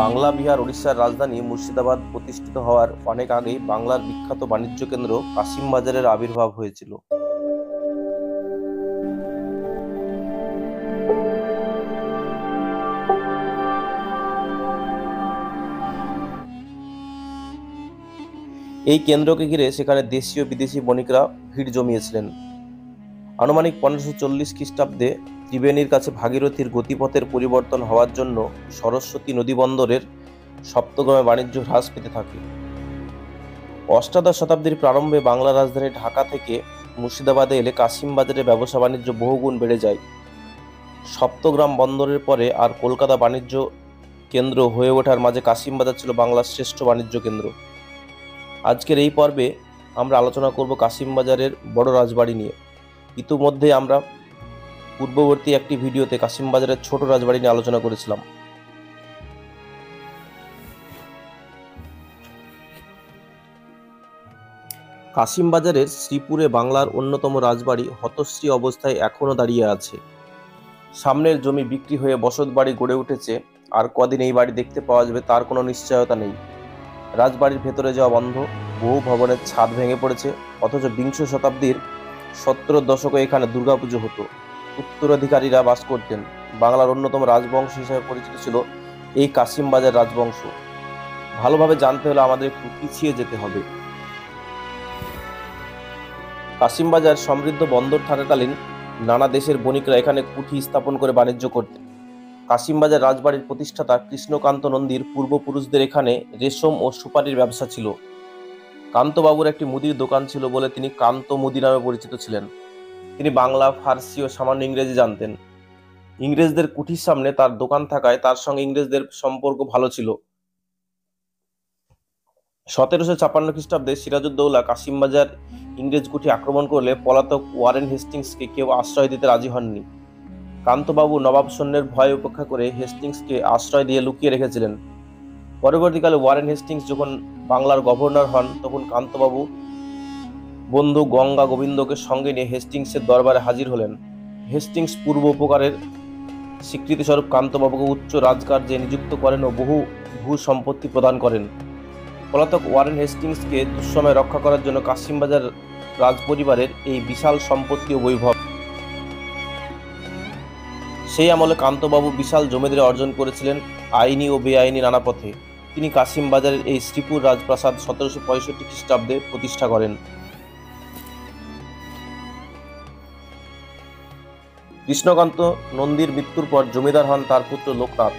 বাংলা বিহার ওড়িশার রাজধানী মুর্শিদাবাদ প্রতিষ্ঠিত হওয়ার অনেক আগেই বাংলার বিখ্যাত বাণিজ্য কেন্দ্র কাশিম বাজারের আবির্ভাব হয়েছিল। এই কেন্দ্রকে ঘিরে সেখানে দেশীয় বিদেশি বণিকরা ভিড় জমিয়েছিলেন। আনুমানিক 1540 খ্রিস্টাব্দে ত্রিবেণীর কাছে ভাগীরথীর গতিপথের পরিবর্তন হওয়ার জন্য সরস্বতী নদী বন্দরের সপ্তগ্রামে বাণিজ্য হ্রাস পেতে থাকে। অষ্টাদশ শতাব্দীর প্রারম্ভে বাংলা রাজধানী ঢাকা থেকে মুর্শিদাবাদে এলে কাশিম বাজারে ব্যবসা বাণিজ্য বহুগুণ বেড়ে যায়। সপ্তগ্রাম বন্দরের পরে আর কলকাতা বাণিজ্য কেন্দ্র হয়ে ওঠার মাঝে কাশিম বাজার ছিল বাংলার শ্রেষ্ঠ বাণিজ্য কেন্দ্র। আজকের এই পর্বে আমরা আলোচনা করব কাশিম বাজারের বড় রাজবাড়ি নিয়ে। ইতিমধ্যে আমরা পূর্ববর্তী একটি ভিডিওতে কাশিম বাজারের ছোট রাজবাড়ি নিয়ে আলোচনা করেছিলাম। কাশিম বাজারের শ্রীপুরে বাংলার অন্যতম রাজবাড়ি হতশ্রী অবস্থায় এখনও দাঁড়িয়ে আছে। সামনের জমি বিক্রি হয়ে বসত বাড়ি গড়ে উঠেছে, আর কদিন এই বাড়ি দেখতে পাওয়া যাবে তার কোনো নিশ্চয়তা নেই। রাজবাড়ির ভেতরে যাওয়া বন্ধ, বহু ভবনের ছাদ ভেঙে পড়েছে, অথচ বিংশ শতাব্দীর 70 দশকে এখানে দুর্গাপুজো হতো। উত্তরাধিকারীরা বাস করতেন। বাংলার অন্যতম রাজবংশ হিসেবে পরিচিত ছিল এই কাশিম বাজার রাজবংশ। ভালোভাবে জানতে হলে আমাদের একটু পিছিয়ে যেতে হবে। কাশিম বাজার সমৃদ্ধ বন্দর থাকাকালীন নানা দেশের বণিকরা এখানে কুঠি স্থাপন করে বাণিজ্য করতেন। কাশিম বাজার রাজবাড়ির প্রতিষ্ঠাতা কৃষ্ণকান্ত নন্দীর পূর্বপুরুষদের এখানে রেশম ও সুপারির ব্যবসা ছিল। কান্তবাবুর একটি মুদির দোকান ছিল বলে তিনি কান্ত মুদি নামে পরিচিত ছিলেন। তিনি বাংলা, ফার্সি ও সামান্য ইংরেজি জানতেন। ইংরেজদের কুঠির সামনে তার দোকান থাকায় তার সঙ্গে ইংরেজদের সম্পর্ক ভালো ছিল। 1756 খ্রিস্টাব্দে সিরাজউদ্দৌলা কাশিম বাজার ইংরেজ কুঠি আক্রমণ করলে পলাতক ওয়ারেন হেস্টিংসকে কেউ আশ্রয় দিতে রাজি হননি। কান্তবাবু নবাব সৈন্যের ভয় উপেক্ষা করে হেস্টিংসকে আশ্রয় দিয়ে লুকিয়ে রেখেছিলেন। পরবর্তীকালে ওয়ারেন হেস্টিংস যখন বাংলার গভর্নর হন, তখন কান্তবাবু বন্ধু গঙ্গা গোবিন্দকে সঙ্গে নিয়ে হেস্টিংসের দরবারে হাজির হলেন। হেস্টিংস পূর্ব উপকারের স্বীকৃতিস্বরূপ কান্তবাবুকে উচ্চ রাজকার্যে নিযুক্ত করেন ও বহু ভূ সম্পত্তি প্রদান করেন। পলাতক ওয়ারেন হেস্টিংসকে দুঃসময়ে রক্ষা করার জন্য কাশিম বাজার রাজপরিবারের এই বিশাল সম্পত্তি ও বৈভব। সেই আমলে কান্তবাবু বিশাল জমিদারি অর্জন করেছিলেন আইনি ও বেআইনি নানা পথে। তিনি কাশিম বাজারের এই শ্রীপুর রাজপ্রাসাদ 1765 খ্রিস্টাব্দে প্রতিষ্ঠা করেন। কৃষ্ণকান্ত নন্দীর মৃত্যুর পর জমিদার হন তার পুত্র লোকনাথ,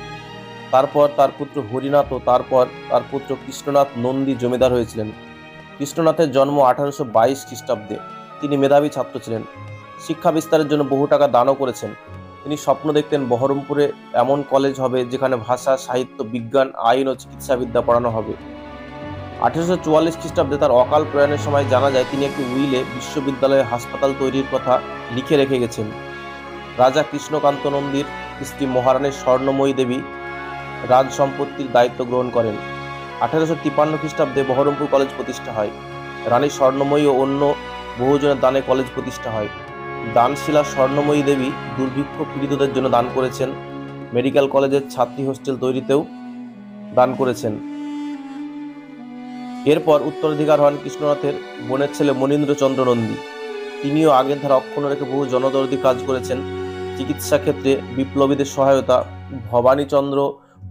তারপর তার পুত্র হরিনাথ ও তারপর তার পুত্র কৃষ্ণনাথ নন্দী জমিদার হয়েছিলেন। কৃষ্ণনাথের জন্ম 1822 খ্রিস্টাব্দে। তিনি মেধাবী ছাত্র ছিলেন। শিক্ষা বিস্তারের জন্য বহু টাকা দানও করেছেন। তিনি স্বপ্ন দেখতেন বহরমপুরে এমন কলেজ হবে যেখানে ভাষা, সাহিত্য, বিজ্ঞান, আইন ও চিকিৎসাবিদ্যা পড়ানো হবে। 1844 খ্রিস্টাব্দে তার অকাল প্রয়াণের সময় জানা যায় তিনি একটি উইলে বিশ্ববিদ্যালয়ে হাসপাতাল তৈরির কথা লিখে রেখে গেছেন। রাজা কৃষ্ণকান্ত নন্দীর স্ত্রী মহারানী স্বর্ণময়ী দেবী রাজ সম্পত্তির দায়িত্ব গ্রহণ করেন। 1853 খ্রিস্টাব্দে বহরমপুর কলেজ প্রতিষ্ঠা হয়। রানী স্বর্ণময়ী ও অন্য বহুজনের দানে কলেজ প্রতিষ্ঠা হয়। দানশীলা স্বর্ণময়ী দেবী দুর্ভিক্ষ পীড়িতদের জন্য দান করেছেন। মেডিকেল কলেজের ছাত্রী হোস্টেল তৈরিতেও দান করেছেন। এরপর উত্তরাধিকার হন কৃষ্ণনাথের বোনের ছেলে মনীন্দ্রচন্দ্র নন্দী। তিনিও আগের ধারা অক্ষুণ্ণ রেখে বহু জনদরদী কাজ করেছেন। চিকিৎসা ক্ষেত্রে বিপ্লবীদের সহায়তা, ভবানীচন্দ্র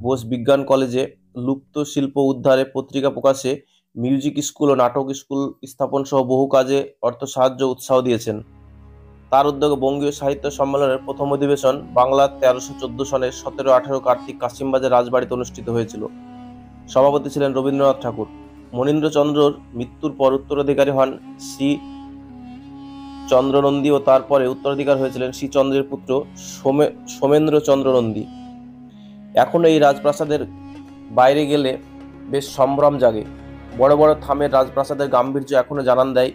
বোস বিজ্ঞান কলেজে লুপ্ত শিল্প উদ্ধারে, পত্রিকা প্রকাশে, মিউজিক স্কুল ও নাটক স্কুল স্থাপন সহ বহু কাজে অর্থ সাহায্য উৎসাহ দিয়েছেন। তার উদ্যোগে বঙ্গীয় সাহিত্য সম্মেলনের প্রথম অধিবেশন বাংলা 1314 সনের 17-18 কার্তিক কাশিমবাজার রাজবাড়িতে অনুষ্ঠিত হয়েছিল। সভাপতি ছিলেন রবীন্দ্রনাথ ঠাকুর। মনীন্দ্রচন্দ্রর মৃত্যুর পর উত্তরাধিকারী হন শ্রী চন্দ্র নন্দী ও তারপরে উত্তরাধিকার হয়েছিলেন শ্রীচন্দ্রের পুত্র সোমেন্দ্রচন্দ্র নন্দী। এখনো এই রাজপ্রাসাদের বাইরে গেলে বেশ সম্ভ্রম জাগে। বড় বড় থামের রাজপ্রাসাদের গাম্ভীর্য এখনো জানান দেয়।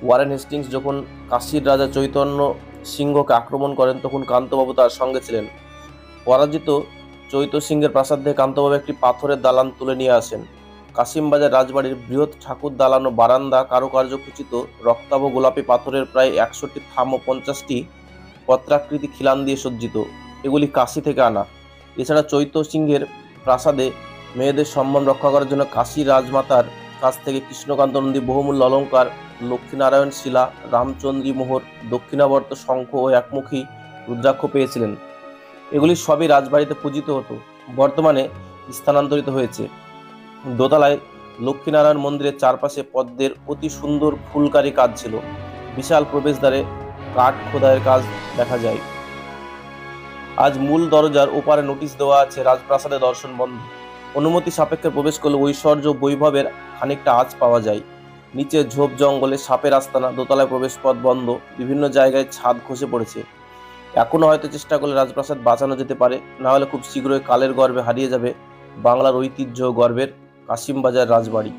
ওয়ারেন হেস্টিংস যখন কাশীর রাজা চৈতন্য সিংহকে আক্রমণ করেন, তখন কান্তবাবু তার সঙ্গে ছিলেন। পরাজিত চৈত সিংহের প্রাসাদ থেকে কান্তবাবু একটি পাথরের দালান তুলে নিয়ে আসেন। কাশিম বাজার রাজবাড়ির বৃহৎ ঠাকুর দালান ও বারান্দা কারুকার্য খচিত রক্তাভ গোলাপি পাথরের প্রায় 100টি থাম ও 50টি পত্রাকৃতি খিলান দিয়ে সজ্জিত। এগুলি কাশী থেকে আনা। এছাড়া চৈত সিংহের প্রাসাদে মেয়েদের সম্মান রক্ষা করার জন্য কাশী রাজমাতার কাছ থেকে কৃষ্ণকান্ত নন্দী বহুমূল্য অলঙ্কার, লক্ষ্মীনারায়ণ শিলা, রামচন্দ্রী মোহর, দক্ষিণাবর্ত শঙ্খ ও একমুখী রুদ্রাক্ষ পেয়েছিলেন। এগুলি সবই রাজবাড়িতে পূজিত হতো, বর্তমানে স্থানান্তরিত হয়েছে। দোতলায় লক্ষ্মীনারায়ণ মন্দিরের চারপাশে পদ্মের অতি সুন্দর ফুলকারি কাজ ছিল। বিশাল প্রবেশদ্বারে কাঠ খোদাইয়ের কাজ দেখা যায়। আজ মূল দরজার ওপারে নোটিশ দেওয়া আছে, রাজপ্রাসাদে দর্শন বন্ধ। অনুমতি সাপেক্ষে প্রবেশ করলে ঐশ্বর্য বৈভবের খানিকটা আঁচ পাওয়া যায়। নিচে ঝোপ জঙ্গলে সাপের আস্তানা, দোতলায় প্রবেশ পথ বন্ধ, বিভিন্ন জায়গায় ছাদ খসে পড়েছে। এখনো হয়তো চেষ্টা করলে রাজপ্রাসাদ বাঁচানো যেতে পারে, না হলে খুব শীঘ্রই কালের গর্ভে হারিয়ে যাবে বাংলার ঐতিহ্য গর্বের কাশিমবাজার রাজবাড়ি।